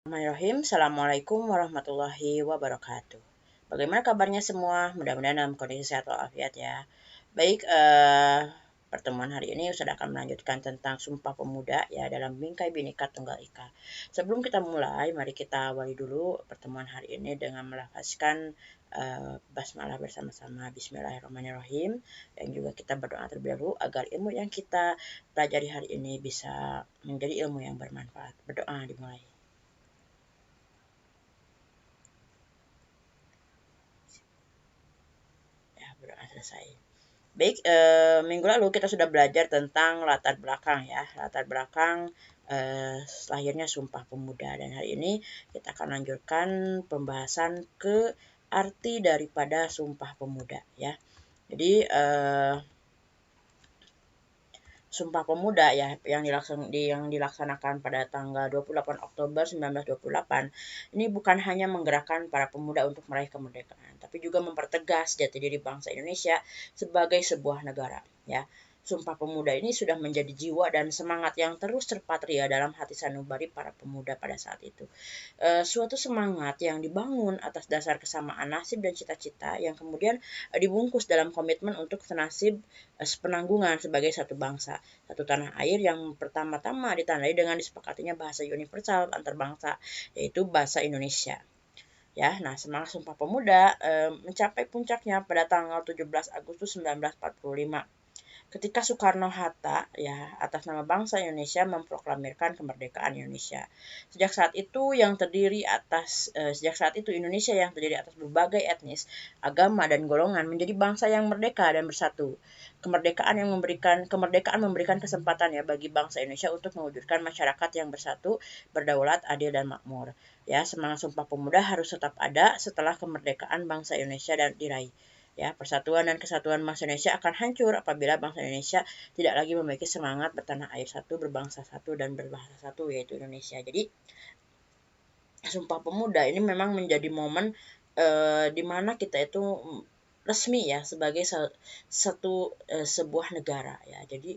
Bismillahirrahmanirrahim. Assalamualaikum warahmatullahi wabarakatuh. Bagaimana kabarnya semua? Mudah-mudahan dalam kondisi sehat walafiat ya. Baik, pertemuan hari ini Ustaz akan melanjutkan tentang Sumpah Pemuda ya dalam Bingkai Bhinneka Tunggal Ika. Sebelum kita mulai, mari kita awali dulu pertemuan hari ini dengan melafazkan basmalah bersama-sama. Bismillahirrahmanirrahim. Dan juga kita berdoa terlebih dahulu agar ilmu yang kita pelajari hari ini bisa menjadi ilmu yang bermanfaat. Berdoa dimulai. Berdoa selesai. Baik, minggu lalu kita sudah belajar tentang latar belakang ya, latar belakang lahirnya Sumpah Pemuda, dan hari ini kita akan lanjutkan pembahasan ke arti daripada Sumpah Pemuda ya. Jadi Sumpah Pemuda ya yang dilaksanakan pada tanggal 28 Oktober 1928 ini bukan hanya menggerakkan para pemuda untuk meraih kemerdekaan, tapi juga mempertegas jati diri bangsa Indonesia sebagai sebuah negara ya. Sumpah Pemuda ini sudah menjadi jiwa dan semangat yang terus terpatria dalam hati sanubari para pemuda pada saat itu. Suatu semangat yang dibangun atas dasar kesamaan nasib dan cita-cita yang kemudian dibungkus dalam komitmen untuk senasib sepenanggungan sebagai satu bangsa, satu tanah air yang pertama-tama ditandai dengan disepakatinya bahasa universal antar bangsa, yaitu bahasa Indonesia. Ya, nah semangat Sumpah Pemuda mencapai puncaknya pada tanggal 17 Agustus 1945 ketika Soekarno-Hatta ya atas nama bangsa Indonesia memproklamirkan kemerdekaan Indonesia. Sejak saat itu Indonesia yang terdiri atas berbagai etnis, agama dan golongan menjadi bangsa yang merdeka dan bersatu. Kemerdekaan memberikan kesempatan ya bagi bangsa Indonesia untuk mewujudkan masyarakat yang bersatu, berdaulat, adil dan makmur. Ya, semangat Sumpah Pemuda harus tetap ada setelah kemerdekaan bangsa Indonesia dan diraih. Ya, persatuan dan kesatuan bangsa Indonesia akan hancur apabila bangsa Indonesia tidak lagi memiliki semangat bertanah air satu, berbangsa satu, dan berbahasa satu, yaitu Indonesia. Jadi, Sumpah Pemuda ini memang menjadi momen di mana kita itu resmi ya sebagai sebuah negara ya. Jadi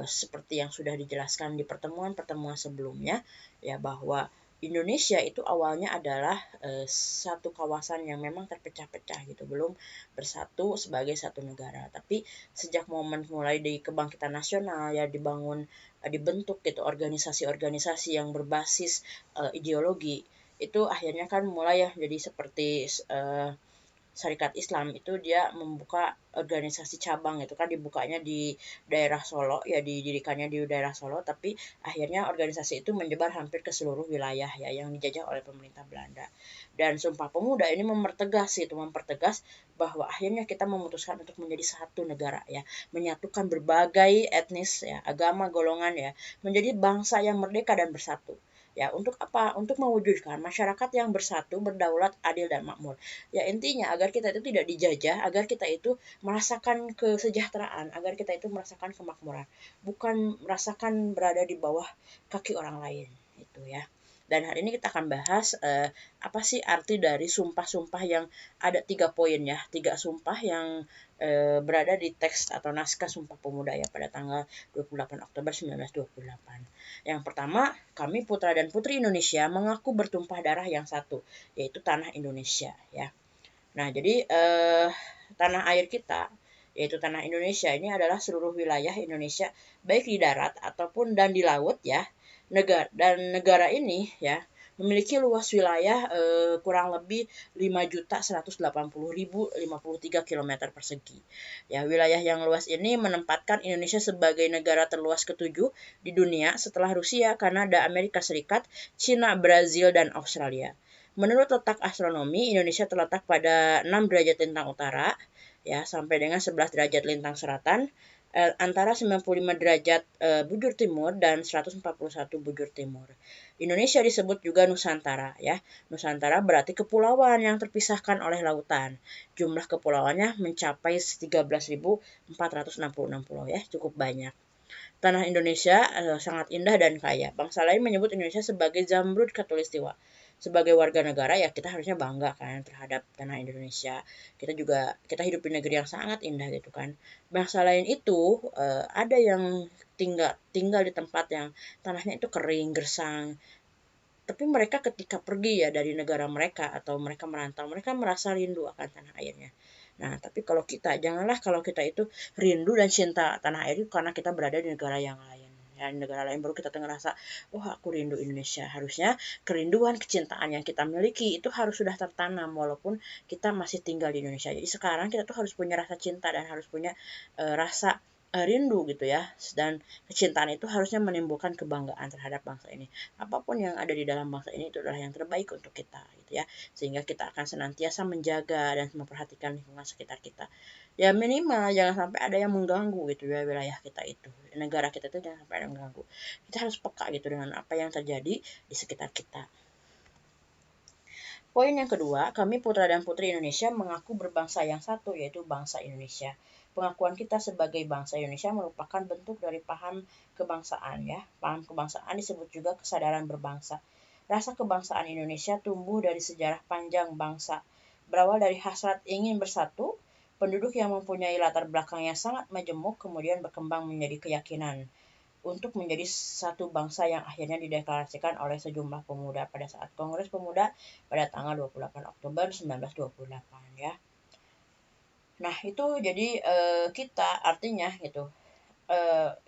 seperti yang sudah dijelaskan di pertemuan-pertemuan sebelumnya ya, bahwa Indonesia itu awalnya adalah satu kawasan yang memang terpecah-pecah gitu, belum bersatu sebagai satu negara. Tapi sejak momen mulai di kebangkitan nasional ya dibentuk gitu organisasi-organisasi yang berbasis ideologi, itu akhirnya kan mulai ya jadi seperti Syarikat Islam itu dia membuka organisasi cabang, itu kan dibukanya di daerah Solo ya, didirikannya di daerah Solo, tapi akhirnya organisasi itu menyebar hampir ke seluruh wilayah ya yang dijajah oleh pemerintah Belanda. Dan Sumpah Pemuda ini mempertegas bahwa akhirnya kita memutuskan untuk menjadi satu negara ya, menyatukan berbagai etnis ya, agama, golongan ya, menjadi bangsa yang merdeka dan bersatu. Ya, untuk apa? Untuk mewujudkan masyarakat yang bersatu, berdaulat, adil dan makmur. Ya, intinya agar kita itu tidak dijajah, agar kita itu merasakan kesejahteraan, agar kita itu merasakan kemakmuran, bukan merasakan berada di bawah kaki orang lain, itu ya. Dan hari ini kita akan bahas apa sih arti dari sumpah-sumpah yang ada 3 poin ya, 3 sumpah yang berada di teks atau naskah Sumpah Pemuda ya pada tanggal 28 Oktober 1928. Yang pertama, kami putra dan putri Indonesia mengaku bertumpah darah yang satu, yaitu tanah Indonesia ya. Nah, jadi tanah air kita, yaitu tanah Indonesia, ini adalah seluruh wilayah Indonesia, baik di darat ataupun dan di laut ya. Negara ini ya memiliki luas wilayah kurang lebih 5.180.053 km persegi. Ya, wilayah yang luas ini menempatkan Indonesia sebagai negara terluas ketujuh di dunia setelah Rusia, Kanada, Amerika Serikat, Cina, Brazil, dan Australia. Menurut letak astronomi, Indonesia terletak pada 6 derajat lintang utara ya sampai dengan 11 derajat lintang selatan, antara 95 derajat bujur timur dan 141 bujur timur. Indonesia disebut juga Nusantara ya. Nusantara berarti kepulauan yang terpisahkan oleh lautan. Jumlah kepulauannya mencapai 13.466 pulau ya, cukup banyak. Tanah Indonesia sangat indah dan kaya. Bangsa lain menyebut Indonesia sebagai Zamrud Khatulistiwa. Sebagai warga negara ya kita harusnya bangga kan terhadap tanah Indonesia. Kita hidup di negeri yang sangat indah gitu kan. Bangsa lain itu ada yang tinggal di tempat yang tanahnya itu kering, gersang, Tapi mereka ketika pergi ya dari negara mereka atau mereka merantau, mereka merasa rindu akan tanah airnya. Nah, tapi kalau kita, janganlah kalau kita itu rindu dan cinta tanah air itu karena kita berada di negara yang lain. Ya, di negara lain baru kita ngerasa, oh aku rindu Indonesia. Harusnya kerinduan, kecintaan yang kita miliki itu harus sudah tertanam walaupun kita masih tinggal di Indonesia. Jadi sekarang kita tuh harus punya rasa cinta dan harus punya rasa rindu gitu ya. Dan kecintaan itu harusnya menimbulkan kebanggaan terhadap bangsa ini. Apapun yang ada di dalam bangsa ini itu adalah yang terbaik untuk kita gitu ya, sehingga kita akan senantiasa menjaga dan memperhatikan lingkungan sekitar kita ya, minimal jangan sampai ada yang mengganggu gitu ya wilayah kita itu, negara kita itu jangan sampai ada yang mengganggu. Kita harus peka gitu dengan apa yang terjadi di sekitar kita. Poin yang kedua, kami putra dan putri Indonesia mengaku berbangsa yang satu, yaitu bangsa Indonesia. Pengakuan kita sebagai bangsa Indonesia merupakan bentuk dari paham kebangsaan ya. Paham kebangsaan disebut juga kesadaran berbangsa. Rasa kebangsaan Indonesia tumbuh dari sejarah panjang bangsa. Berawal dari hasrat ingin bersatu, penduduk yang mempunyai latar belakang yang sangat majemuk kemudian berkembang menjadi keyakinan untuk menjadi satu bangsa yang akhirnya dideklarasikan oleh sejumlah pemuda pada saat Kongres Pemuda pada tanggal 28 Oktober 1928 ya. Nah, itu jadi kita artinya gitu.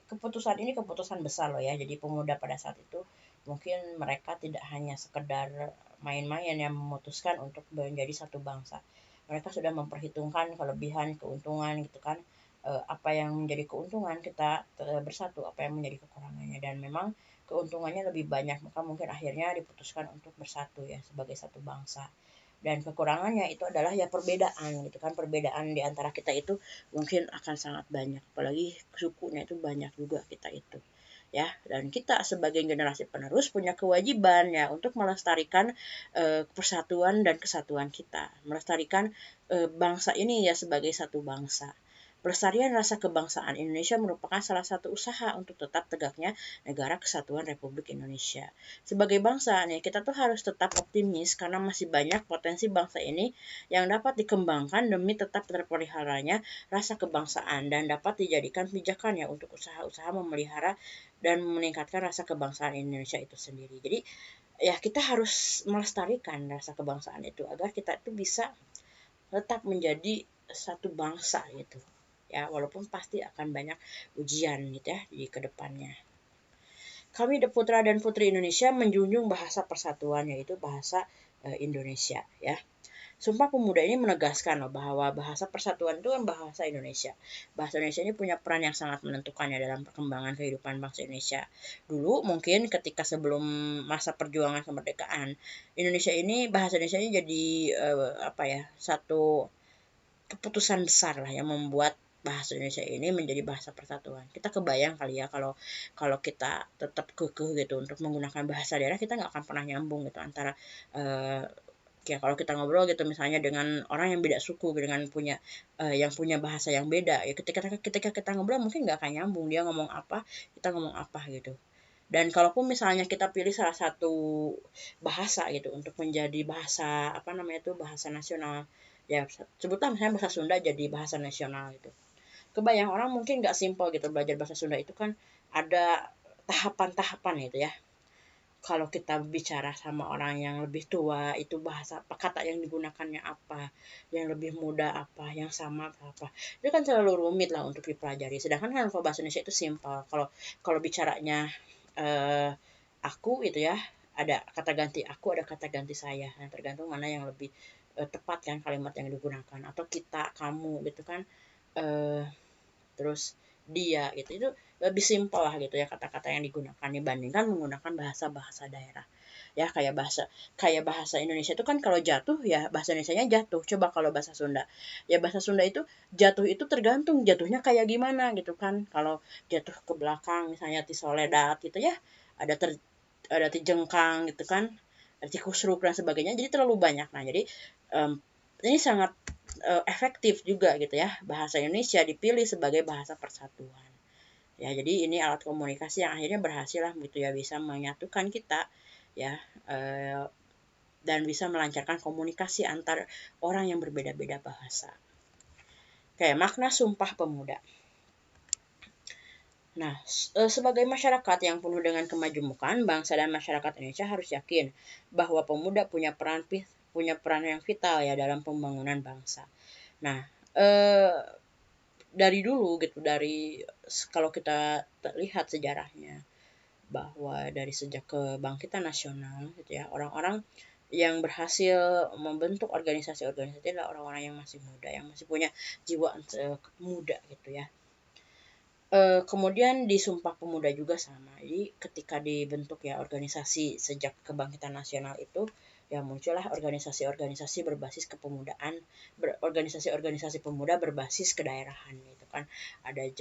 Keputusan ini keputusan besar loh ya. Jadi pemuda pada saat itu mungkin mereka tidak hanya sekedar main-main yang memutuskan untuk menjadi satu bangsa. Mereka sudah memperhitungkan kelebihan, keuntungan gitu kan. Apa yang menjadi keuntungan kita bersatu, apa yang menjadi kekurangannya, dan memang keuntungannya lebih banyak, maka mungkin akhirnya diputuskan untuk bersatu ya sebagai satu bangsa. Dan kekurangannya itu adalah ya perbedaan gitu kan, perbedaan di antara kita itu mungkin akan sangat banyak, apalagi sukunya itu banyak juga kita itu ya. Dan kita sebagai generasi penerus punya kewajiban ya untuk melestarikan persatuan dan kesatuan kita, melestarikan bangsa ini ya sebagai satu bangsa. Pelestarian rasa kebangsaan Indonesia merupakan salah satu usaha untuk tetap tegaknya negara kesatuan Republik Indonesia. Sebagai bangsa nih, kita tuh harus tetap optimis karena masih banyak potensi bangsa ini yang dapat dikembangkan demi tetap terpeliharanya rasa kebangsaan dan dapat dijadikan pijakan ya untuk usaha-usaha memelihara dan meningkatkan rasa kebangsaan Indonesia itu sendiri. Jadi ya kita harus melestarikan rasa kebangsaan itu agar kita itu bisa tetap menjadi satu bangsa gitu ya, walaupun pasti akan banyak ujian gitu ya di kedepannya. Kami putra dan putri Indonesia menjunjung bahasa persatuan, yaitu bahasa Indonesia ya. Sumpah Pemuda ini menegaskan loh bahwa bahasa persatuan itu kan bahasa Indonesia. Bahasa Indonesia ini punya peran yang sangat menentukan ya dalam perkembangan kehidupan bangsa Indonesia. Dulu mungkin ketika sebelum masa perjuangan kemerdekaan, Indonesia ini bahasa Indonesia ini jadi apa ya, satu keputusan besar lah yang membuat bahasa Indonesia ini menjadi bahasa persatuan. Kita kebayang kali ya kalau kalau kita tetap kekeh gitu untuk menggunakan bahasa daerah, kita nggak akan pernah nyambung gitu antara ya kalau kita ngobrol gitu misalnya dengan orang yang beda suku dengan punya yang punya bahasa yang beda ya, ketika kita ngobrol mungkin nggak akan nyambung, dia ngomong apa kita ngomong apa gitu. Dan kalaupun misalnya kita pilih salah satu bahasa gitu untuk menjadi bahasa apa namanya itu bahasa nasional ya, sebutlah misalnya bahasa Sunda jadi bahasa nasional gitu, kebayang orang mungkin nggak simpel gitu belajar bahasa Sunda itu kan ada tahapan-tahapan gitu ya. Kalau kita bicara sama orang yang lebih tua itu bahasa apa, kata yang digunakannya apa, yang lebih muda apa, yang sama apa, itu kan terlalu rumit lah untuk dipelajari. Sedangkan kan kalau bahasa Indonesia itu simpel. Kalau kalau bicaranya eh, aku itu ya, ada kata ganti aku, ada kata ganti saya, nah, tergantung mana yang lebih tepat kan kalimat yang digunakan, atau kita kamu gitu kan, eh, terus dia gitu, itu lebih simpel lah gitu ya kata-kata yang digunakan dibandingkan menggunakan bahasa-bahasa daerah ya. Kayak bahasa Indonesia itu kan kalau jatuh ya bahasa Indonesianya jatuh. Coba kalau bahasa Sunda ya, bahasa Sunda itu jatuh itu tergantung jatuhnya kayak gimana gitu kan. Kalau jatuh ke belakang misalnya ti soledat gitu ya, ada ada ti jengkang gitu kan, ada ti kusruk dan sebagainya, jadi terlalu banyak. Nah jadi um, ini sangat efektif juga gitu ya bahasa Indonesia dipilih sebagai bahasa persatuan ya. Jadi ini alat komunikasi yang akhirnya berhasil lah gitu ya, bisa menyatukan kita ya, dan bisa melancarkan komunikasi antar orang yang berbeda-beda bahasa. Kayak makna Sumpah Pemuda. Nah, sebagai masyarakat yang penuh dengan kemajemukan, bangsa dan masyarakat Indonesia harus yakin bahwa pemuda punya peran yang vital ya dalam pembangunan bangsa. Nah, dari dulu gitu, kalau kita lihat sejarahnya, bahwa dari sejak kebangkitan nasional gitu ya, orang-orang yang berhasil membentuk organisasi-organisasi adalah orang-orang yang masih muda, yang masih punya jiwa muda gitu ya. Kemudian di Sumpah Pemuda juga sama. Jadi ketika dibentuk ya organisasi sejak kebangkitan nasional itu, ya muncullah organisasi-organisasi berbasis kepemudaan, organisasi-organisasi pemuda berbasis kedaerahan gitu kan. Ada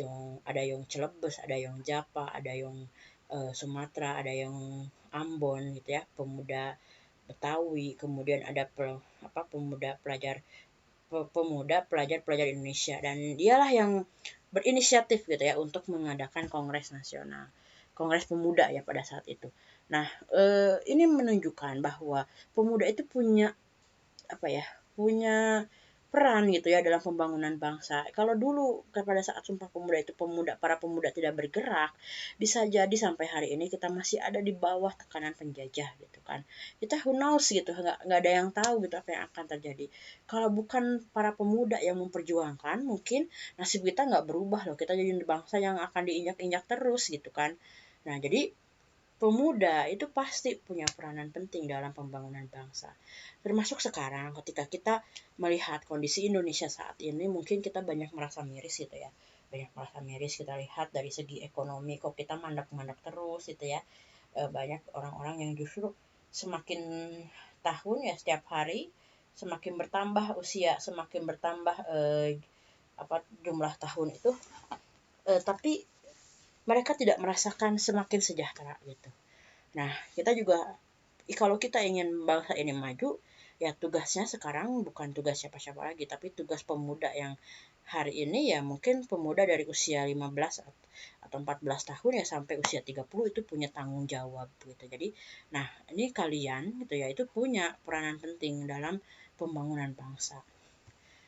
yang Celebes, ada yang Japa, ada yang Sumatera, ada yang Ambon gitu ya, pemuda Betawi, kemudian ada pemuda pelajar-pelajar Indonesia, dan dialah yang berinisiatif gitu ya untuk mengadakan Kongres Nasional, Kongres Pemuda ya pada saat itu. Nah, ini menunjukkan bahwa pemuda itu punya apa ya, punya peran gitu ya dalam pembangunan bangsa. Kalau dulu pada saat Sumpah Pemuda itu para pemuda tidak bergerak, bisa jadi sampai hari ini kita masih ada di bawah tekanan penjajah gitu kan. Kita who knows gitu, nggak ada yang tahu gitu apa yang akan terjadi. Kalau bukan para pemuda yang memperjuangkan, mungkin nasib kita nggak berubah loh. Kita jadi bangsa yang akan diinjak-injak terus gitu kan. Nah, jadi pemuda itu pasti punya peranan penting dalam pembangunan bangsa. Termasuk sekarang ketika kita melihat kondisi Indonesia saat ini, mungkin kita banyak merasa miris gitu ya. Banyak merasa miris, kita lihat dari segi ekonomi kok kita mandak-mandak terus gitu ya. Banyak orang-orang yang justru semakin tahun ya, setiap hari semakin bertambah usia, semakin bertambah jumlah tahun itu, tapi mereka tidak merasakan semakin sejahtera gitu. Nah, kita juga kalau kita ingin bangsa ini maju, ya tugasnya sekarang bukan tugas siapa-siapa lagi, tapi tugas pemuda yang hari ini ya mungkin pemuda dari usia 15 atau 14 tahun ya sampai usia 30 itu punya tanggung jawab gitu. Jadi, nah ini kalian gitu ya itu punya peranan penting dalam pembangunan bangsa.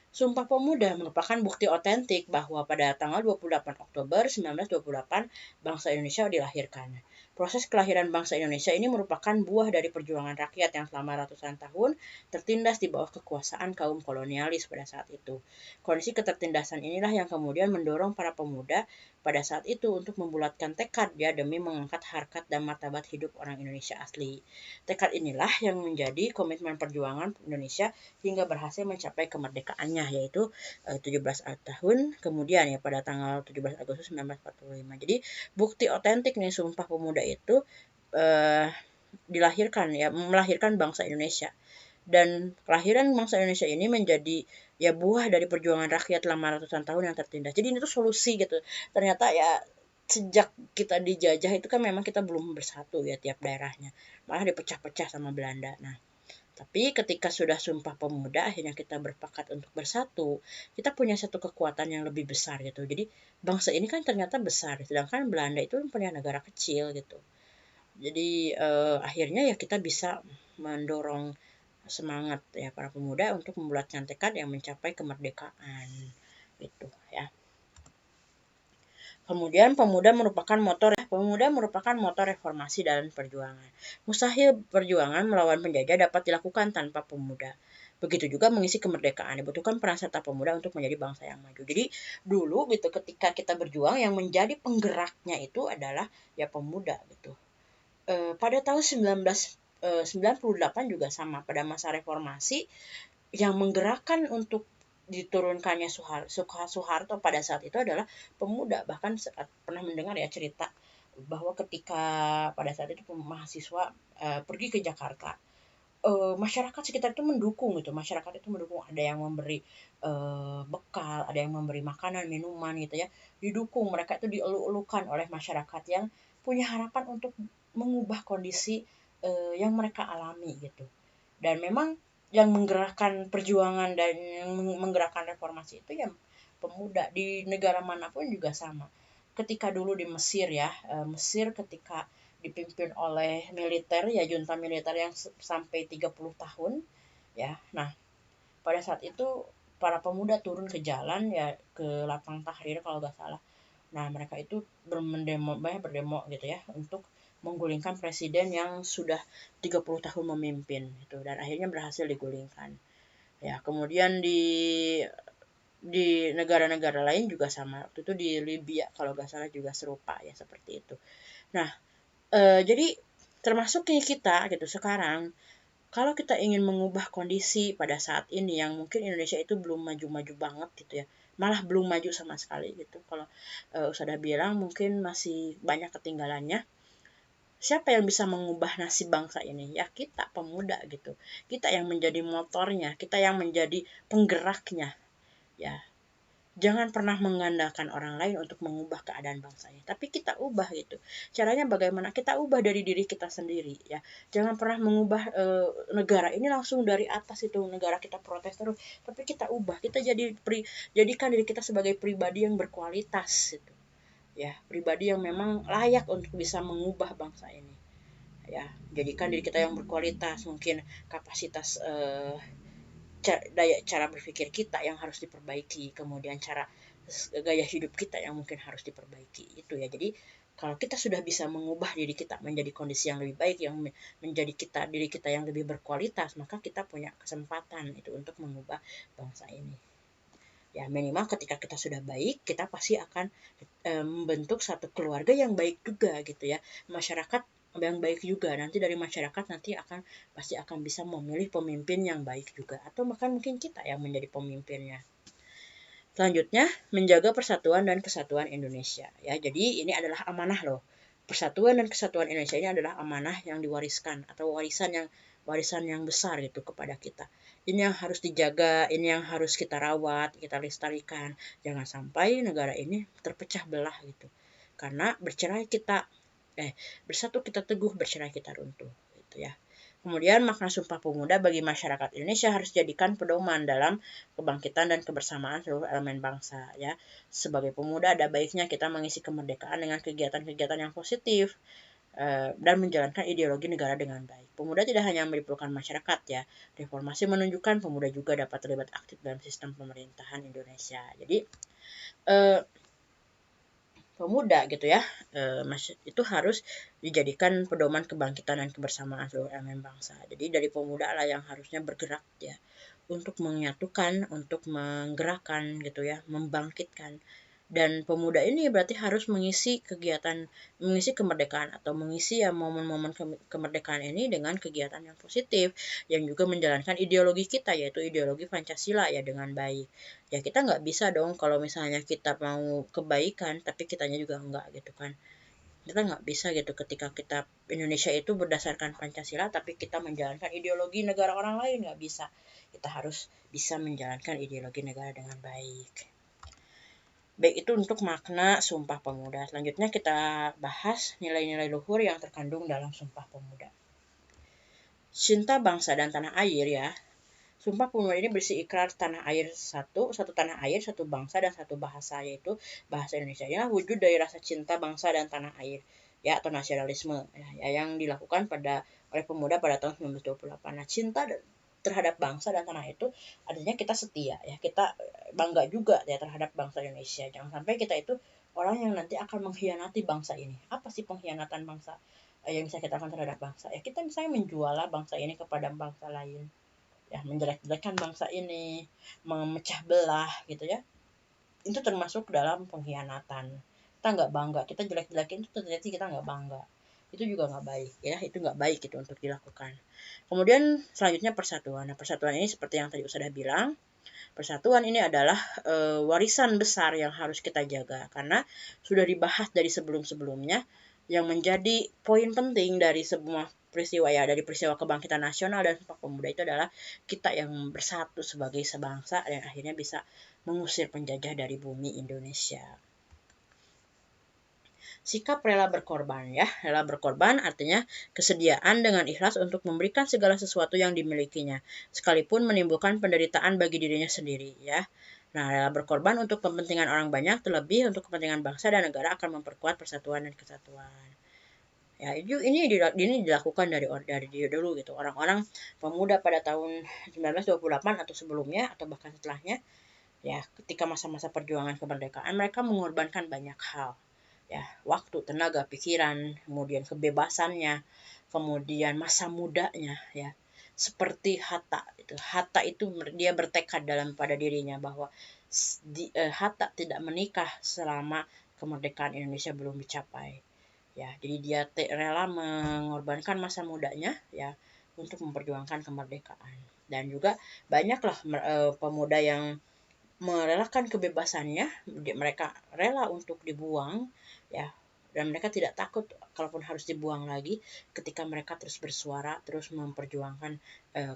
Sumpah Pemuda merupakan bukti otentik bahwa pada tanggal 28 Oktober 1928 bangsa Indonesia dilahirkan. Proses kelahiran bangsa Indonesia ini merupakan buah dari perjuangan rakyat yang selama ratusan tahun tertindas di bawah kekuasaan kaum kolonialis pada saat itu. Kondisi ketertindasan inilah yang kemudian mendorong para pemuda pada saat itu untuk membulatkan tekad ya demi mengangkat harkat dan martabat hidup orang Indonesia asli. Tekad inilah yang menjadi komitmen perjuangan Indonesia hingga berhasil mencapai kemerdekaannya, yaitu 17 tahun kemudian ya pada tanggal 17 Agustus 1945. Jadi bukti otentik nih Sumpah Pemuda itu melahirkan bangsa Indonesia. Dan kelahiran bangsa Indonesia ini menjadi ya buah dari perjuangan rakyat selama ratusan tahun yang tertindas. Jadi ini tuh solusi gitu. Ternyata ya sejak kita dijajah itu kan memang kita belum bersatu ya tiap daerahnya. Malah dipecah-pecah sama Belanda. Nah, tapi ketika sudah Sumpah Pemuda akhirnya kita berpakat untuk bersatu, kita punya satu kekuatan yang lebih besar gitu. Jadi bangsa ini kan ternyata besar, sedangkan Belanda itu punya negara kecil gitu. Jadi akhirnya ya kita bisa mendorong semangat ya para pemuda untuk membulatkan tekad yang mencapai kemerdekaan gitu ya. Kemudian pemuda merupakan motor reformasi dalam perjuangan. Mustahil perjuangan melawan penjajah dapat dilakukan tanpa pemuda. Begitu juga mengisi kemerdekaan, dibutuhkan peran serta pemuda untuk menjadi bangsa yang maju. Jadi dulu gitu ketika kita berjuang yang menjadi penggeraknya itu adalah ya pemuda gitu. Pada tahun 1998 juga sama, pada masa reformasi yang menggerakkan untuk diturunkannya Soeharto pada saat itu adalah pemuda. Bahkan pernah mendengar ya cerita bahwa ketika pada saat itu mahasiswa pergi ke Jakarta, masyarakat sekitar itu mendukung gitu. Masyarakat itu mendukung, ada yang memberi bekal, ada yang memberi makanan, minuman gitu ya. Didukung, mereka itu dielu-elukan oleh masyarakat yang punya harapan untuk mengubah kondisi yang mereka alami gitu. Dan memang yang menggerakkan perjuangan dan yang menggerakkan reformasi itu ya pemuda. Di negara manapun juga sama. Ketika dulu di Mesir ya, Mesir ketika dipimpin oleh militer ya, junta militer yang sampai 30 tahun ya. Nah, pada saat itu para pemuda turun ke jalan ya, ke lapang Tahrir kalau nggak salah, Nah, mereka itu banyak berdemo gitu ya untuk menggulingkan presiden yang sudah 30 tahun memimpin gitu, dan akhirnya berhasil digulingkan. Ya, kemudian di negara-negara lain juga sama. Waktu itu di Libya kalau nggak salah juga serupa ya seperti itu. Nah, jadi termasuk kita gitu sekarang, kalau kita ingin mengubah kondisi pada saat ini yang mungkin Indonesia itu belum maju-maju banget gitu ya, malah belum maju sama sekali gitu. Kalau Usada bilang mungkin masih banyak ketinggalannya. Siapa yang bisa mengubah nasib bangsa ini? Ya kita pemuda gitu. Kita yang menjadi motornya, kita yang menjadi penggeraknya. Ya, jangan pernah mengandalkan orang lain untuk mengubah keadaan bangsa ini, tapi kita ubah gitu. Caranya bagaimana? Kita ubah dari diri kita sendiri ya. Jangan pernah mengubah negara ini langsung dari atas itu, negara kita protes terus, tapi kita ubah. Kita jadikan diri kita sebagai pribadi yang berkualitas gitu. Ya, pribadi yang memang layak untuk bisa mengubah bangsa ini. Ya, jadikan diri kita yang berkualitas, mungkin kapasitas cara berpikir kita yang harus diperbaiki, kemudian gaya hidup kita yang mungkin harus diperbaiki itu ya. Jadi kalau kita sudah bisa mengubah diri kita menjadi kondisi yang lebih baik, yang menjadi diri kita yang lebih berkualitas, maka kita punya kesempatan itu untuk mengubah bangsa ini. Ya, minimal ketika kita sudah baik, kita pasti akan membentuk satu keluarga yang baik juga gitu ya. Masyarakat yang baik juga, nanti dari masyarakat nanti pasti akan bisa memilih pemimpin yang baik juga, atau bahkan mungkin kita yang menjadi pemimpinnya. Selanjutnya, menjaga persatuan dan kesatuan Indonesia ya. Jadi ini adalah amanah loh. Persatuan dan kesatuan Indonesia ini adalah amanah yang diwariskan, atau warisan yang besar gitu kepada kita. Ini yang harus dijaga, ini yang harus kita rawat, kita lestarikan. Jangan sampai negara ini terpecah belah gitu. Karena bersatu kita teguh, bercerai kita runtuh gitu ya. Kemudian makna Sumpah Pemuda bagi masyarakat Indonesia harus dijadikan pedoman dalam kebangkitan dan kebersamaan seluruh elemen bangsa ya. Sebagai pemuda ada baiknya kita mengisi kemerdekaan dengan kegiatan-kegiatan yang positif dan menjalankan ideologi negara dengan baik. Pemuda tidak hanya melibatkan masyarakat ya. Reformasi menunjukkan pemuda juga dapat terlibat aktif dalam sistem pemerintahan Indonesia. Jadi pemuda gitu ya, itu harus dijadikan pedoman kebangkitan dan kebersamaan seluruh elemen bangsa. Jadi dari pemuda lah yang harusnya bergerak ya untuk menyatukan, untuk menggerakkan gitu ya, membangkitkan. Dan pemuda ini berarti harus mengisi kemerdekaan, atau mengisi ya momen-momen kemerdekaan ini dengan kegiatan yang positif, yang juga menjalankan ideologi kita, yaitu ideologi Pancasila ya dengan baik. Ya kita nggak bisa dong kalau misalnya kita mau kebaikan, tapi kitanya juga enggak gitu kan. Kita nggak bisa gitu ketika kita Indonesia itu berdasarkan Pancasila, tapi kita menjalankan ideologi negara orang lain, nggak bisa. Kita harus bisa menjalankan ideologi negara dengan baik. Baik, itu untuk makna Sumpah Pemuda. Selanjutnya kita bahas nilai-nilai luhur yang terkandung dalam Sumpah Pemuda. Cinta bangsa dan tanah air ya. Sumpah Pemuda ini berisi ikrar tanah air satu tanah air, satu bangsa, dan satu bahasa, yaitu bahasa Indonesia. Ya, wujud dari rasa cinta bangsa dan tanah air ya, atau nasionalisme ya, yang dilakukan oleh pemuda pada tahun 1928. Nah, cinta terhadap bangsa dan tanah itu artinya kita setia ya, kita bangga juga ya terhadap bangsa Indonesia. Jangan sampai kita itu orang yang nanti akan mengkhianati bangsa ini. Apa sih pengkhianatan bangsa yang bisa kita lakukan terhadap bangsa? Ya kita misalnya menjual bangsa ini kepada bangsa lain, ya menjelek-jelekan bangsa ini, memecah belah gitu ya. Itu termasuk dalam pengkhianatan. Kita nggak bangga, kita jelek-jelekin itu ternyata kita nggak bangga. Itu juga nggak baik ya, itu nggak baik itu untuk dilakukan. Kemudian selanjutnya persatuan. Nah, persatuan ini seperti yang tadi sudah bilang, persatuan ini adalah warisan besar yang harus kita jaga, karena sudah dibahas dari sebelum-sebelumnya. Yang menjadi poin penting dari semua peristiwa ya, dari peristiwa kebangkitan nasional dan Sumpah Pemuda itu adalah kita yang bersatu sebagai sebangsa dan akhirnya bisa mengusir penjajah dari bumi Indonesia. Sikap rela berkorban ya. Rela berkorban artinya kesediaan dengan ikhlas untuk memberikan segala sesuatu yang dimilikinya, sekalipun menimbulkan penderitaan bagi dirinya sendiri ya. Nah, rela berkorban untuk kepentingan orang banyak, terlebih untuk kepentingan bangsa dan negara, akan memperkuat persatuan dan kesatuan. Ya, ini dilakukan dari dulu gitu. Orang-orang pemuda pada tahun 1928 atau sebelumnya atau bahkan setelahnya Ya, ketika masa-masa perjuangan kemerdekaan mereka mengorbankan banyak hal. Ya, waktu, tenaga, pikiran, kemudian kebebasannya, kemudian masa mudanya, ya. Seperti Hatta itu. Hatta itu dia bertekad dalam pada dirinya bahwa Hatta tidak menikah selama kemerdekaan Indonesia belum dicapai. Ya, jadi dia rela mengorbankan masa mudanya ya untuk memperjuangkan kemerdekaan. Dan juga banyaklah pemuda yang merelakan kebebasannya, mereka rela untuk dibuang ya, dan mereka tidak takut kalaupun harus dibuang lagi ketika mereka terus bersuara, terus memperjuangkan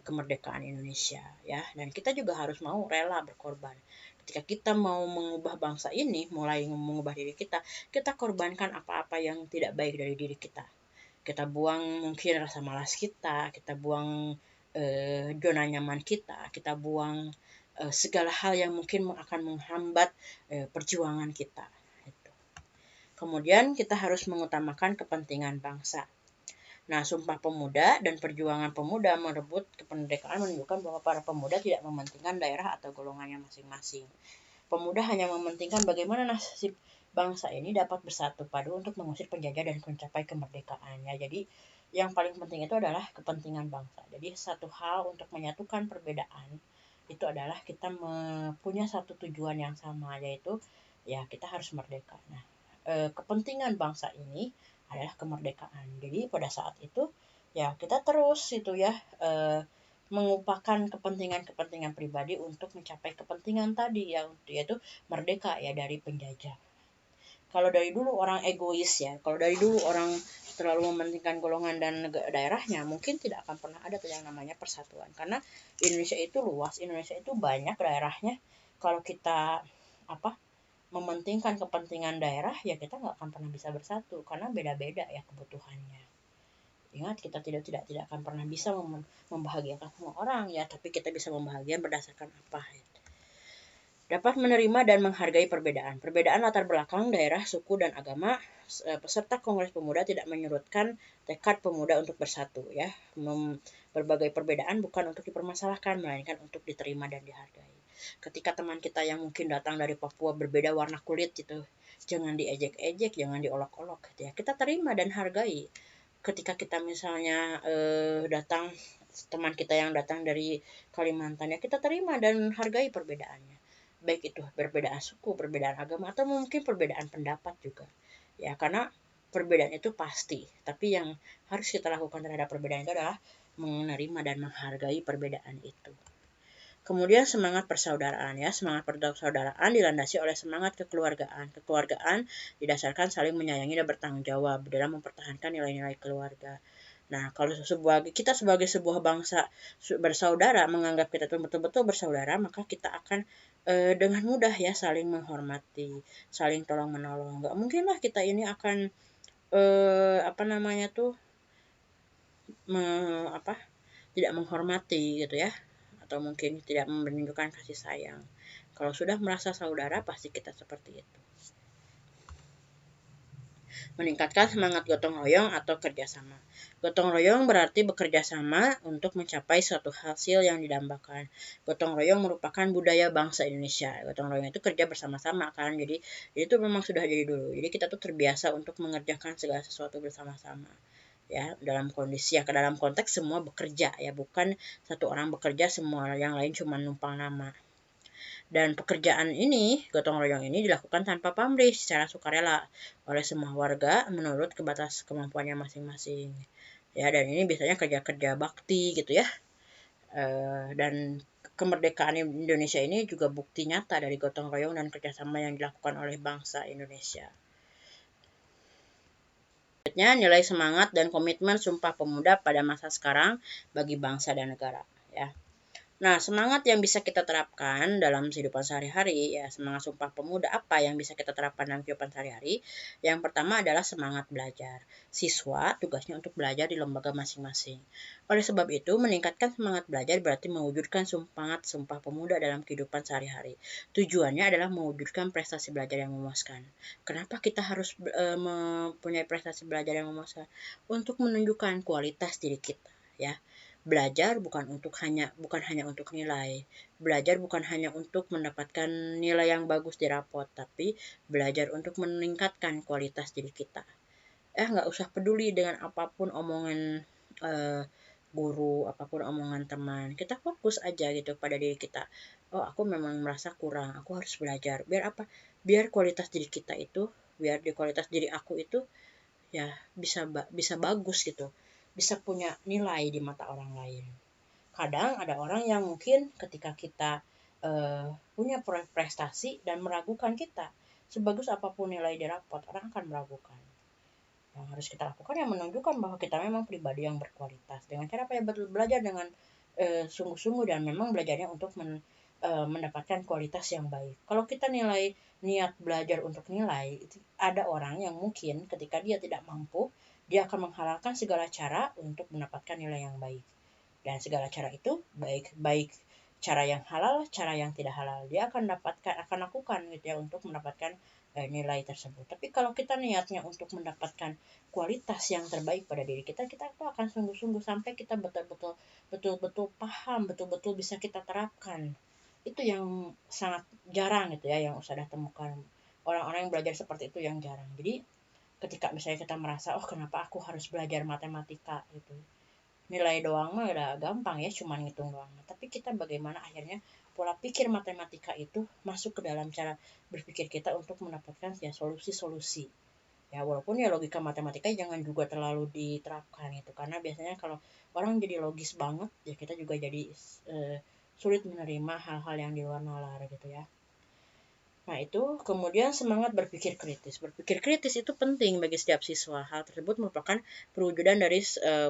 kemerdekaan Indonesia ya. Dan kita juga harus mau rela berkorban. Ketika kita mau mengubah bangsa ini, mulai mengubah diri kita korbankan apa-apa yang tidak baik dari diri kita. Kita buang mungkin rasa malas kita buang zona nyaman kita buang segala hal yang mungkin akan menghambat perjuangan kita. Gitu. Kemudian kita harus mengutamakan kepentingan bangsa. Nah, Sumpah Pemuda dan perjuangan pemuda merebut kemerdekaan menunjukkan bahwa para pemuda tidak mementingkan daerah atau golongannya masing-masing. Pemuda hanya mementingkan bagaimana nasib bangsa ini dapat bersatu padu untuk mengusir penjajah dan mencapai kemerdekaannya. Jadi yang paling penting itu adalah kepentingan bangsa. Jadi satu hal untuk menyatukan perbedaan itu adalah kita punya satu tujuan yang sama, yaitu ya kita harus merdeka. Nah, kepentingan bangsa ini adalah kemerdekaan. Jadi pada saat itu ya kita terus itu ya mengupakan kepentingan-kepentingan pribadi untuk mencapai kepentingan tadi yang yaitu merdeka ya dari penjajah. Kalau dari dulu orang egois ya, kalau dari dulu orang terlalu mementingkan golongan dan daerahnya, mungkin tidak akan pernah ada tuh yang namanya persatuan. Karena Indonesia itu luas, Indonesia itu banyak daerahnya. Kalau kita mementingkan kepentingan daerah, ya kita nggak akan pernah bisa bersatu karena beda-beda ya kebutuhannya. Ingat, kita tidak akan pernah bisa membahagiakan semua orang ya, tapi kita bisa membahagiakan berdasarkan apa ya. Dapat menerima dan menghargai perbedaan. Perbedaan latar belakang, daerah, suku, dan agama. Peserta Kongres Pemuda tidak menyurutkan tekad pemuda untuk bersatu ya. Berbagai perbedaan bukan untuk dipermasalahkan, melainkan untuk diterima dan dihargai. Ketika teman kita yang mungkin datang dari Papua berbeda warna kulit gitu, jangan diejek-ejek, jangan diolok-olok gitu ya. Kita terima dan hargai. Ketika kita misalnya teman kita yang datang dari Kalimantan ya, kita terima dan hargai perbedaannya, baik itu perbedaan suku, perbedaan agama, atau mungkin perbedaan pendapat juga ya. Karena perbedaan itu pasti, tapi yang harus kita lakukan terhadap perbedaan itu adalah menerima dan menghargai perbedaan itu. Kemudian semangat persaudaraan ya. Semangat persaudaraan dilandasi oleh semangat kekeluargaan. Kekeluargaan didasarkan saling menyayangi dan bertanggung jawab dalam mempertahankan nilai-nilai keluarga. Nah, kalau kita sebagai sebuah bangsa bersaudara, menganggap kita itu betul-betul bersaudara, maka kita akan dengan mudah ya saling menghormati, saling tolong menolong. Gak mungkin lah kita ini akan tidak menghormati gitu ya, atau mungkin tidak menunjukkan kasih sayang. Kalau sudah merasa saudara, pasti kita seperti itu. Meningkatkan semangat gotong royong atau kerjasama. Gotong royong berarti bekerja sama untuk mencapai suatu hasil yang didambakan. Gotong royong merupakan budaya bangsa Indonesia. Gotong royong itu kerja bersama-sama kan, jadi itu memang sudah jadi dulu. Jadi kita tuh terbiasa untuk mengerjakan segala sesuatu bersama-sama. Ya, dalam konteks semua bekerja ya, bukan satu orang bekerja semua yang lain cuma numpang nama. Dan pekerjaan ini, gotong royong ini dilakukan tanpa pamrih, secara sukarela oleh semua warga menurut kebatas kemampuannya masing-masing. Ya, dan ini biasanya kerja-kerja bakti gitu ya. Dan kemerdekaan Indonesia ini juga bukti nyata dari gotong royong dan kerjasama yang dilakukan oleh bangsa Indonesia. Selanjutnya, nilai semangat dan komitmen Sumpah Pemuda pada masa sekarang bagi bangsa dan negara. Ya. Nah, semangat yang bisa kita terapkan dalam kehidupan sehari-hari, ya semangat Sumpah Pemuda apa yang bisa kita terapkan dalam kehidupan sehari-hari? Yang pertama adalah semangat belajar. Siswa tugasnya untuk belajar di lembaga masing-masing. Oleh sebab itu, meningkatkan semangat belajar berarti mewujudkan semangat Sumpah Pemuda dalam kehidupan sehari-hari. Tujuannya adalah mewujudkan prestasi belajar yang memuaskan. Kenapa kita harus mempunyai prestasi belajar yang memuaskan? Untuk menunjukkan kualitas diri kita, ya. Belajar bukan hanya untuk nilai. Belajar bukan hanya untuk mendapatkan nilai yang bagus di rapot, tapi belajar untuk meningkatkan kualitas diri kita. Nggak usah peduli dengan apapun omongan eh, guru, apapun omongan teman. Kita fokus aja gitu pada diri kita. Oh, aku memang merasa kurang, aku harus belajar. Biar apa? Biar kualitas diri kita itu, biar di kualitas diri aku itu ya bisa bagus gitu. Bisa punya nilai di mata orang lain. Kadang ada orang yang mungkin ketika kita punya prestasi dan meragukan kita, sebagus apapun nilai di rapot, orang akan meragukan. Yang harus kita lakukan yang menunjukkan bahwa kita memang pribadi yang berkualitas. Dengan cara apa ya? Belajar dengan sungguh-sungguh dan memang belajarnya untuk mendapatkan kualitas yang baik. Kalau kita niat belajar untuk nilai, itu ada orang yang mungkin ketika dia tidak mampu, dia akan menghalalkan segala cara untuk mendapatkan nilai yang baik. Dan segala cara itu baik cara yang halal, cara yang tidak halal. Dia akan lakukan gitu ya untuk mendapatkan nilai tersebut. Tapi kalau kita niatnya untuk mendapatkan kualitas yang terbaik pada diri kita, kita itu akan sungguh-sungguh sampai kita betul-betul paham, betul-betul bisa kita terapkan. Itu yang sangat jarang gitu ya yang Ustazah temukan. Orang-orang yang belajar seperti itu yang jarang. Jadi ketika misalnya kita merasa, oh kenapa aku harus belajar matematika gitu, nilai doang mah udah gampang ya, cuman ngitung doang. Tapi kita bagaimana akhirnya pola pikir matematika itu masuk ke dalam cara berpikir kita untuk mendapatkan ya solusi-solusi. Ya walaupun ya logika matematika jangan juga terlalu diterapkan itu, karena biasanya kalau orang jadi logis banget ya kita juga jadi eh, sulit menerima hal-hal yang di luar nalar gitu ya. Nah, itu kemudian semangat berpikir kritis. Berpikir kritis itu penting bagi setiap siswa. Hal tersebut merupakan perwujudan dari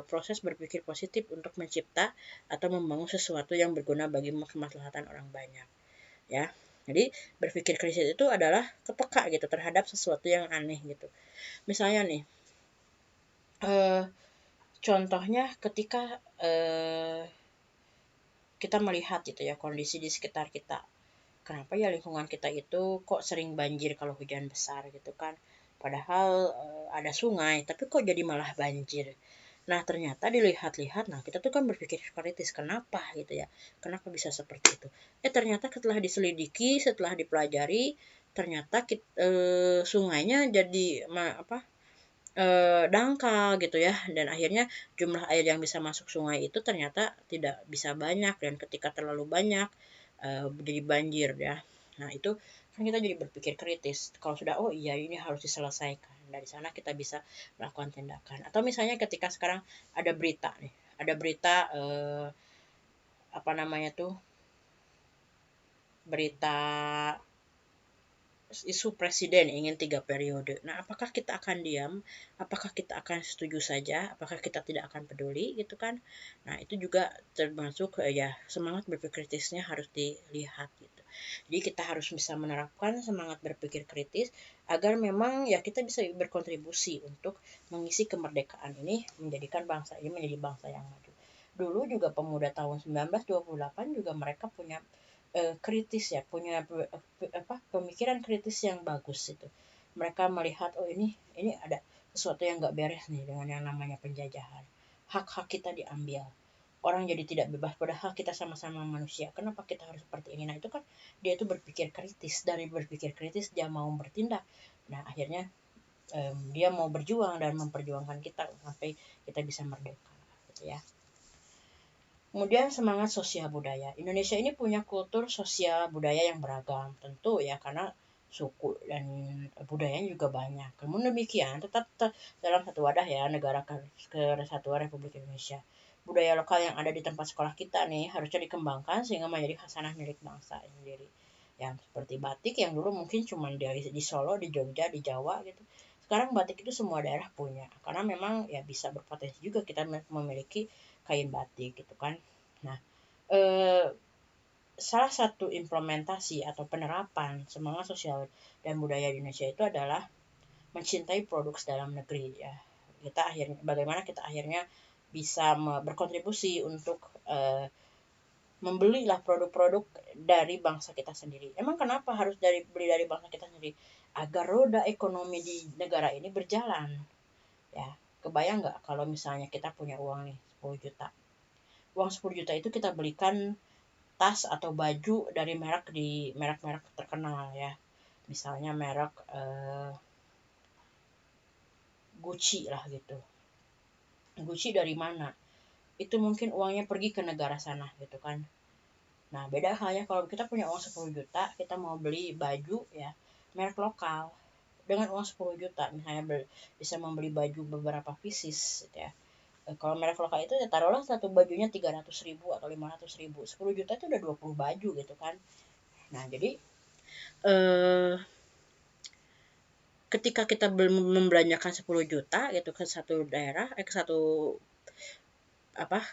proses berpikir positif untuk mencipta atau membangun sesuatu yang berguna bagi kemaslahatan orang banyak. Ya, jadi berpikir kritis itu adalah kepeka gitu terhadap sesuatu yang aneh gitu. Misalnya nih, eh, contohnya ketika kita melihat gitu ya kondisi di sekitar kita. Kenapa ya lingkungan kita itu kok sering banjir kalau hujan besar gitu kan? Padahal ada sungai, tapi kok jadi malah banjir. Nah, ternyata dilihat-lihat, nah kita tuh kan berpikir kritis, kenapa gitu ya? Kenapa bisa seperti itu? Ternyata setelah diselidiki, setelah dipelajari, ternyata sungainya jadi dangkal gitu ya, dan akhirnya jumlah air yang bisa masuk sungai itu ternyata tidak bisa banyak, dan ketika terlalu banyak jadi banjir ya. Nah, itu kan kita jadi berpikir kritis. Kalau sudah oh iya ini harus diselesaikan. Dari sana kita bisa melakukan tindakan. Atau misalnya ketika sekarang ada berita nih, ada berita apa namanya tuh? Berita isu presiden ingin 3 periode. Nah, apakah kita akan diam? Apakah kita akan setuju saja? Apakah kita tidak akan peduli gitu kan? Nah, itu juga termasuk ya semangat berpikir kritisnya harus dilihat gitu. Jadi kita harus bisa menerapkan semangat berpikir kritis agar memang ya kita bisa berkontribusi untuk mengisi kemerdekaan ini, menjadikan bangsa ini menjadi bangsa yang maju. Dulu juga pemuda tahun 1928 juga mereka punya kritis ya, punya pemikiran kritis yang bagus itu. Mereka melihat oh ini ada sesuatu yang nggak beres nih dengan yang namanya penjajahan. Hak-hak kita diambil. Orang jadi tidak bebas padahal kita sama-sama manusia. Kenapa kita harus seperti ini? Nah, itu kan dia itu berpikir kritis. Dari berpikir kritis dia mau bertindak. Nah, akhirnya dia mau berjuang dan memperjuangkan kita sampai kita bisa merdeka gitu ya. Kemudian semangat sosial budaya. Indonesia ini punya kultur sosial budaya yang beragam, tentu ya karena suku dan budayanya juga banyak. Namun demikian, tetap dalam satu wadah ya negara kesatuan Republik Indonesia. Budaya lokal yang ada di tempat sekolah kita nih harusnya dikembangkan sehingga menjadi khasanah milik bangsa sendiri. Yang seperti batik yang dulu mungkin cuma di Solo, di Jogja, di Jawa gitu. Sekarang batik itu semua daerah punya. Karena memang ya bisa berpotensi juga kita memiliki kain batik gitu kan. Nah, eh, salah satu implementasi atau penerapan semangat sosial dan budaya di Indonesia itu adalah mencintai produk dalam negeri ya. Bagaimana kita akhirnya bisa berkontribusi untuk membelilah produk-produk dari bangsa kita sendiri. Emang kenapa harus beli dari bangsa kita sendiri? Agar roda ekonomi di negara ini berjalan. Ya, kebayang nggak kalau misalnya kita punya uang nih 10 juta. uang 10 juta itu kita belikan tas atau baju dari merek-merek terkenal ya. Misalnya merek Gucci lah gitu. Gucci dari mana? Itu mungkin uangnya pergi ke negara sana gitu kan. Nah, beda halnya kalau kita punya uang 10 juta, kita mau beli baju ya, merek lokal. Dengan uang 10 juta, misalnya bisa membeli baju beberapa pieces gitu ya. Kalau merek lokal itu ya taruhlah satu bajunya 300.000 atau 500.000. 10 juta itu udah 20 baju gitu kan. Nah, jadi eh, ketika kita membelanjakan 10 juta gitu ke satu daerah, ke satu apa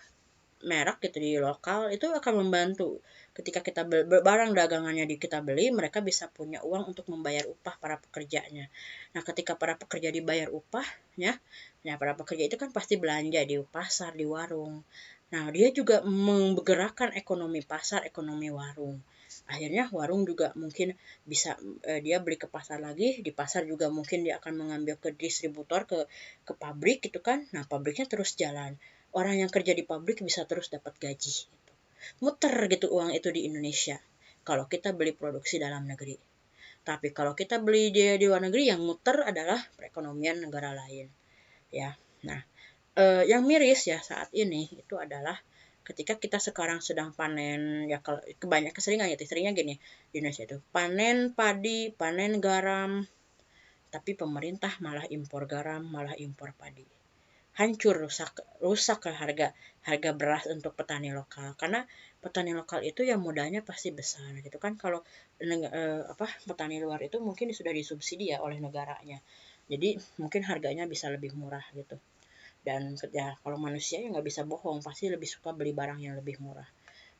merek gitu di lokal, itu akan membantu ketika kita barang dagangannya kita beli, mereka bisa punya uang untuk membayar upah para pekerjanya. Nah, ketika para pekerja dibayar upahnya, ya para pekerja itu kan pasti belanja di pasar, di warung. Nah, dia juga menggerakkan ekonomi pasar, ekonomi warung. Akhirnya warung juga mungkin bisa dia beli ke pasar lagi, di pasar juga mungkin dia akan mengambil ke distributor, ke pabrik gitu kan. Nah, pabriknya terus jalan. Orang yang kerja di pabrik bisa terus dapat gaji gitu. Muter gitu uang itu di Indonesia kalau kita beli produksi dalam negeri. Tapi kalau kita beli di luar negeri, yang muter adalah perekonomian negara lain ya. Nah, yang miris ya saat ini itu adalah ketika kita sekarang sedang panen ya, kalau kebanyakan seringnya gini di Indonesia itu panen padi, panen garam, tapi pemerintah malah impor garam, malah impor padi. Hancur, rusak harga harga beras untuk petani lokal, karena petani lokal itu yang modalnya pasti besar gitu kan. Kalau petani luar itu mungkin sudah disubsidi ya oleh negaranya, jadi mungkin harganya bisa lebih murah gitu. Dan ya kalau manusia ya nggak bisa bohong, pasti lebih suka beli barang yang lebih murah.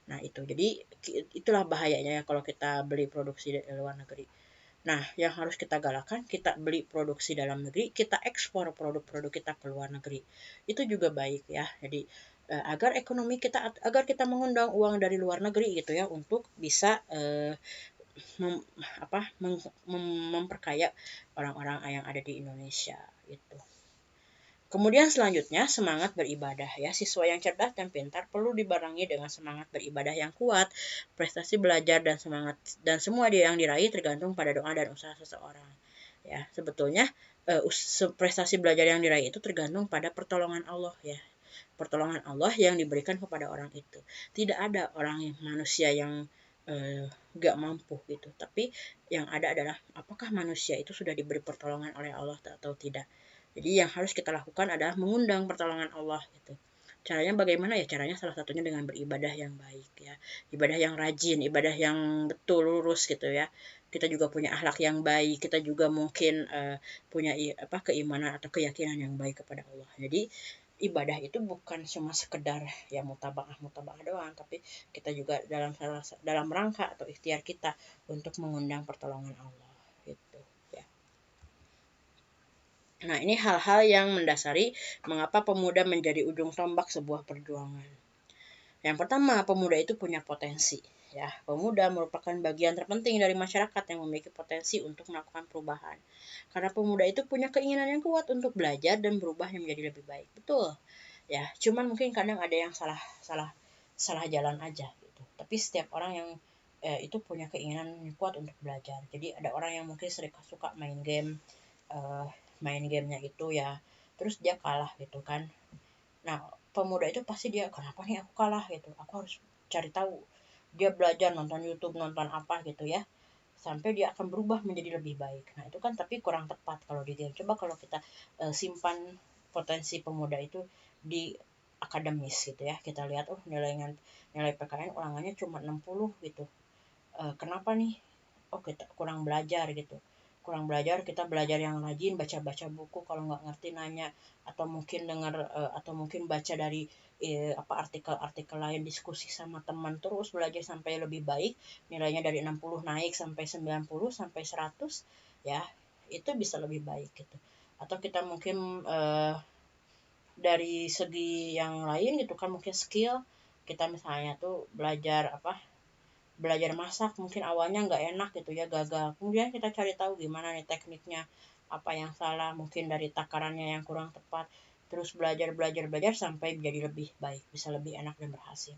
Nah itu, jadi itulah bahayanya ya kalau kita beli produksi dari luar negeri. Nah, yang harus kita galakkan, kita beli produksi dalam negeri, kita ekspor produk-produk kita ke luar negeri. Itu juga baik ya. Jadi agar ekonomi kita, agar kita mengundang uang dari luar negeri gitu ya, untuk bisa mem, memperkaya orang-orang yang ada di Indonesia gitu. Kemudian selanjutnya, semangat beribadah ya. Siswa yang cerdas dan pintar perlu dibarengi dengan semangat beribadah yang kuat. Prestasi belajar dan semangat dan semua dia yang diraih tergantung pada doa dan usaha seseorang. Ya, sebetulnya prestasi belajar yang diraih itu tergantung pada pertolongan Allah ya. Pertolongan Allah yang diberikan kepada orang itu. Tidak ada orang manusia yang gak mampu gitu. Tapi yang ada adalah apakah manusia itu sudah diberi pertolongan oleh Allah atau tidak. Jadi yang harus kita lakukan adalah mengundang pertolongan Allah gitu. Caranya bagaimana ya? Caranya salah satunya dengan beribadah yang baik ya. Ibadah yang rajin, ibadah yang betul lurus gitu ya. Kita juga punya akhlak yang baik, kita juga mungkin punya keimanan atau keyakinan yang baik kepada Allah. Jadi ibadah itu bukan cuma sekedar ya mutaba'ah doang, tapi kita juga dalam rangka atau ikhtiar kita untuk mengundang pertolongan Allah gitu ya. Nah, ini hal-hal yang mendasari mengapa pemuda menjadi ujung tombak sebuah perjuangan. Yang pertama, pemuda itu punya potensi. Ya, pemuda merupakan bagian terpenting dari masyarakat yang memiliki potensi untuk melakukan perubahan. Karena pemuda itu punya keinginan yang kuat untuk belajar dan berubah menjadi lebih baik. Betul. Ya, cuman mungkin kadang ada yang salah jalan aja gitu. Tapi setiap orang yang itu punya keinginan yang kuat untuk belajar. Jadi ada orang yang mungkin sering suka main game, main gamenya itu ya, terus dia kalah gitu kan. Nah, pemuda itu pasti dia, kenapa nih aku kalah gitu, aku harus cari tahu. Dia belajar, nonton YouTube, nonton apa gitu ya, sampai dia akan berubah menjadi lebih baik. Nah itu kan tapi kurang tepat kalau di game. Coba kalau kita simpan potensi pemuda itu di akademis gitu ya, kita lihat nilai PKN ulangannya cuma 60 gitu. Kenapa nih? Oh, kita kurang belajar gitu. Kurang belajar, kita belajar yang rajin, baca-baca buku, kalau nggak ngerti nanya, atau mungkin dengar atau mungkin baca dari artikel-artikel lain, diskusi sama teman, terus belajar sampai lebih baik, nilainya dari 60 naik sampai 90 sampai 100 ya, itu bisa lebih baik gitu. Atau kita mungkin dari segi yang lain gitu kan, mungkin skill kita misalnya tuh belajar masak, mungkin awalnya nggak enak gitu ya, gagal, kemudian kita cari tahu gimana nih tekniknya, apa yang salah, mungkin dari takarannya yang kurang tepat, terus belajar sampai menjadi lebih baik, bisa lebih enak dan berhasil.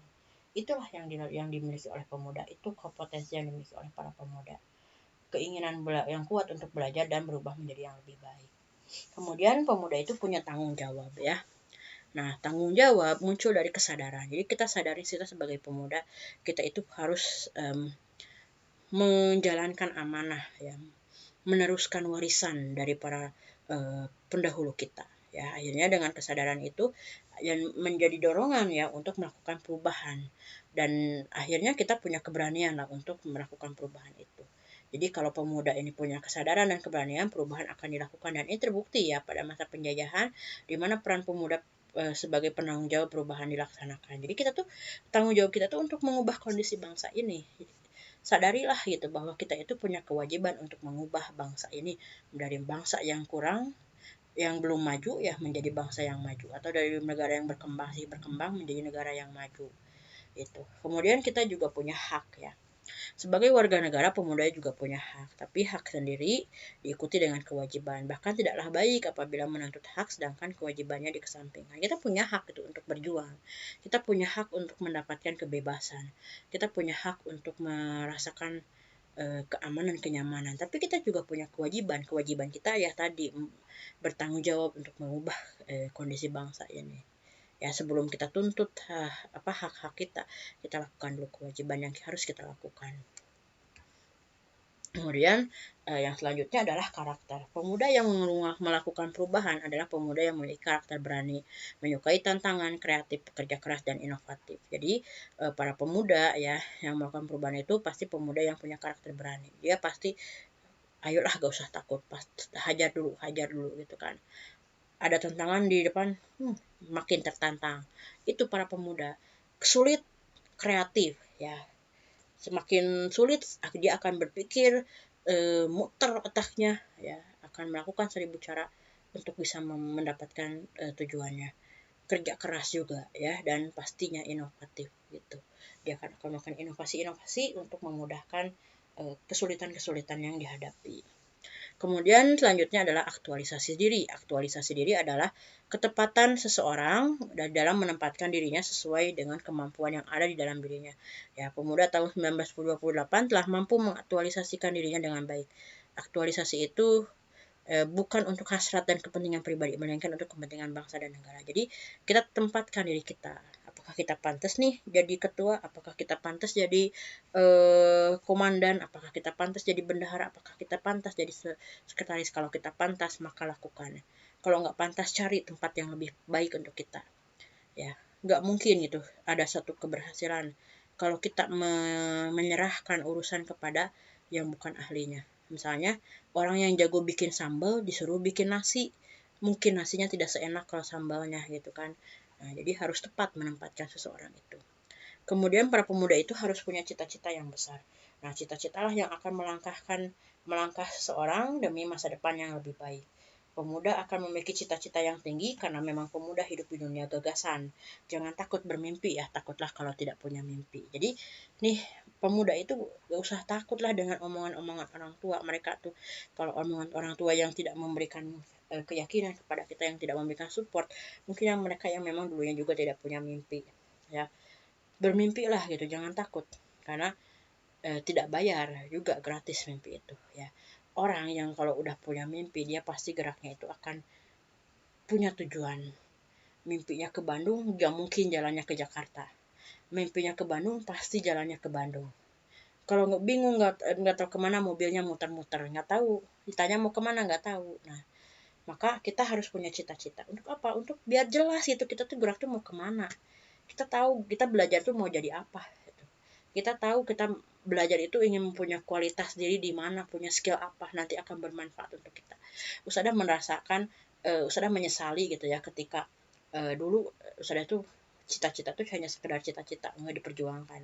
Itulah yang dimiliki oleh pemuda, itu kompetensi yang dimiliki oleh para pemuda. Keinginan yang kuat untuk belajar dan berubah menjadi yang lebih baik. Kemudian pemuda itu punya tanggung jawab ya. Nah, tanggung jawab muncul dari kesadaran. Jadi kita sadari kita sebagai pemuda, kita itu harus menjalankan amanah ya, meneruskan warisan dari para pendahulu kita. Ya, akhirnya dengan kesadaran itu yang menjadi dorongan ya untuk melakukan perubahan, dan akhirnya kita punya keberanian lah untuk melakukan perubahan itu. Jadi kalau pemuda ini punya kesadaran dan keberanian, perubahan akan dilakukan, dan ini terbukti ya pada masa penjajahan di mana peran pemuda sebagai penanggung jawab perubahan dilaksanakan. Jadi kita tuh tanggung jawab kita tuh untuk mengubah kondisi bangsa ini. Sadarilah gitu bahwa kita itu punya kewajiban untuk mengubah bangsa ini dari bangsa yang kurang, yang belum maju ya, menjadi bangsa yang maju, atau dari negara yang berkembang menjadi negara yang maju itu. Kemudian kita juga punya hak ya. Sebagai warga negara, pemuda juga punya hak, tapi hak sendiri diikuti dengan kewajiban. Bahkan tidaklah baik apabila menuntut hak sedangkan kewajibannya dikesampingkan. Kita punya hak itu untuk berjuang. Kita punya hak untuk mendapatkan kebebasan. Kita punya hak untuk merasakan keamanan, kenyamanan. Tapi kita juga punya kewajiban. Kewajiban kita ya tadi bertanggung jawab untuk mengubah kondisi bangsa ini. Ya, sebelum kita tuntut hak-hak kita lakukan dulu kewajiban yang harus kita lakukan. Kemudian yang selanjutnya adalah karakter. Pemuda yang melakukan perubahan adalah pemuda yang memiliki karakter berani, menyukai tantangan, kreatif, pekerja keras, dan inovatif. Jadi para pemuda ya yang melakukan perubahan itu pasti pemuda yang punya karakter berani. Dia pasti, ayolah gak usah takut, hajar dulu gitu kan. Ada tantangan di depan, makin tertantang. Itu para pemuda. Sulit, kreatif ya. Semakin sulit dia akan berpikir, muter otaknya ya, akan melakukan 1000 cara untuk bisa mendapatkan tujuannya. Kerja keras juga ya, dan pastinya inovatif gitu. Dia akan melakukan inovasi-inovasi untuk memudahkan kesulitan-kesulitan yang dihadapi. Kemudian selanjutnya adalah aktualisasi diri. Aktualisasi diri adalah ketepatan seseorang dalam menempatkan dirinya sesuai dengan kemampuan yang ada di dalam dirinya. Ya, pemuda tahun 1928 telah mampu mengaktualisasikan dirinya dengan baik. Aktualisasi itu bukan untuk hasrat dan kepentingan pribadi, melainkan untuk kepentingan bangsa dan negara. Jadi kita tempatkan diri kita. Apakah kita pantas nih jadi ketua? Apakah kita pantas jadi komandan? Apakah kita pantas jadi bendahara? Apakah kita pantas jadi sekretaris? Kalau kita pantas, maka lakukan. Kalau nggak pantas, cari tempat yang lebih baik untuk kita. Ya, nggak mungkin gitu ada satu keberhasilan kalau kita menyerahkan urusan kepada yang bukan ahlinya. Misalnya orang yang jago bikin sambal disuruh bikin nasi, mungkin nasinya tidak seenak kalau sambalnya gitu kan. Nah, jadi harus tepat menempatkan seseorang itu. Kemudian para pemuda itu harus punya cita-cita yang besar. Nah, cita-citalah yang akan melangkah seseorang demi masa depan yang lebih baik. Pemuda akan memiliki cita-cita yang tinggi karena memang pemuda hidup di dunia gagasan. Jangan takut bermimpi ya, takutlah kalau tidak punya mimpi. Jadi nih, pemuda itu gak usah takutlah dengan omongan-omongan orang tua. Mereka tuh kalau omongan orang tua yang tidak memberikan keyakinan kepada kita, yang tidak memberikan support, mungkin yang mereka yang memang dulunya juga tidak punya mimpi ya. Bermimpilah gitu, jangan takut, karena tidak bayar juga, gratis mimpi itu ya. Orang yang kalau udah punya mimpi, dia pasti geraknya itu akan punya tujuan. Mimpinya ke Bandung, gak mungkin jalannya ke Jakarta. Mimpinya ke Bandung, pasti jalannya ke Bandung. Kalau nggak bingung, nggak tahu kemana, mobilnya muter-muter, nggak tahu. Ditanya mau kemana, nggak tahu. Nah, maka kita harus punya cita-cita. Untuk apa? Untuk biar jelas itu kita tuh gerak tuh mau kemana. Kita tahu kita belajar tuh mau jadi apa. Gitu. Kita tahu kita belajar itu ingin mempunyai kualitas diri di mana, punya skill apa, nanti akan bermanfaat untuk kita. Usadah merasakan, usadah menyesali gitu ya ketika dulu usadah itu cita-cita tuh hanya sekedar cita-cita, nggak diperjuangkan.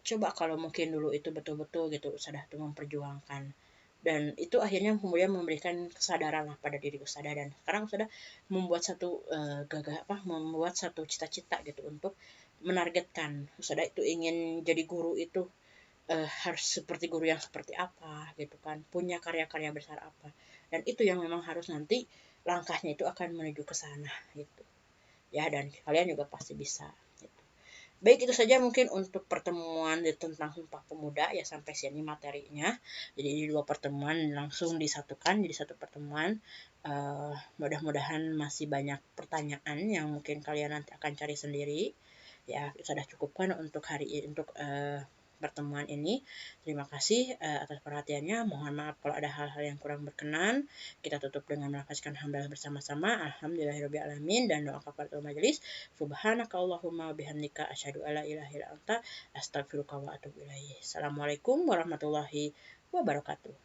Coba kalau mungkin dulu itu betul-betul gitu usadah tuh memperjuangkan, dan itu akhirnya kemudian memberikan kesadaran lah pada diri usadah, dan sekarang sudah membuat satu membuat satu cita-cita gitu untuk menargetkan usadah itu ingin jadi guru itu harus seperti guru yang seperti apa gitu kan, punya karya-karya besar apa, dan itu yang memang harus nanti langkahnya itu akan menuju ke sana gitu. Ya, dan kalian juga pasti bisa gitu. Baik, itu saja mungkin untuk pertemuan tentang Sumpah Pemuda ya, sampai sini materinya. Jadi di 2 pertemuan langsung disatukan jadi 1 pertemuan. Mudah-mudahan masih banyak pertanyaan yang mungkin kalian nanti akan cari sendiri. Ya, sudah cukupkan untuk pertemuan ini. Terima kasih atas perhatiannya. Mohon maaf kalau ada hal-hal yang kurang berkenan. Kita tutup dengan melafazkan hamdalah bersama-sama. Alhamdulillahirabbil alamin, dan doa kafaratul majelis. Subhanakallahumma bihamdika asyhadu alla ilaha illa anta astaghfiruka wa atubu ilaik. Assalamualaikum warahmatullahi wabarakatuh.